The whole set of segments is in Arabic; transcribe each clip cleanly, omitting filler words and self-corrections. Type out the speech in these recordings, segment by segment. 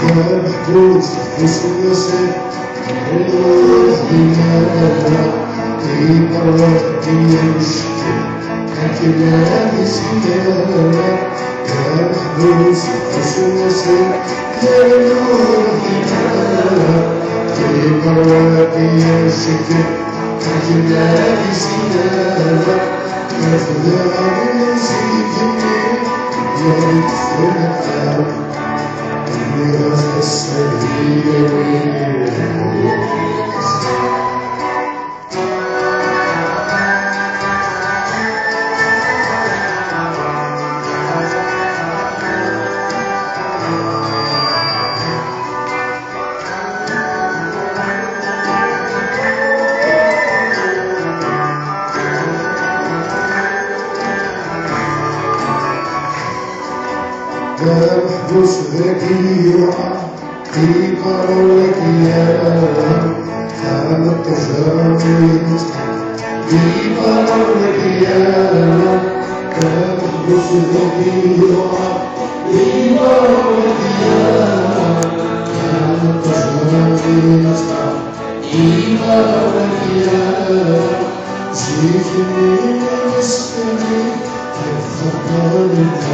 محبوس بسلسل الروح بمالها في مرة يمشي أكلها بسنانها يا محبوس بسلسل الروح بمالها في مرة يمشي أكلها بسنانها ياخذها من سيدنا يغفر Because I said محبوس ذكي في قرارك يا أنا التجاوز في قرارك يا محبوس ذكي في قرارك يا أنا التجاوز في قرارك يا جيتني مسكني تفضلت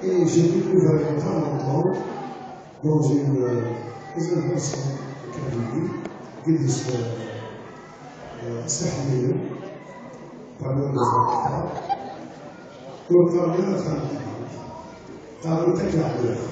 Et j'ai découvert de temps en temps dans une intervention académique جلس سحنية قالوا لي وقال لي قالوا تكلم عليه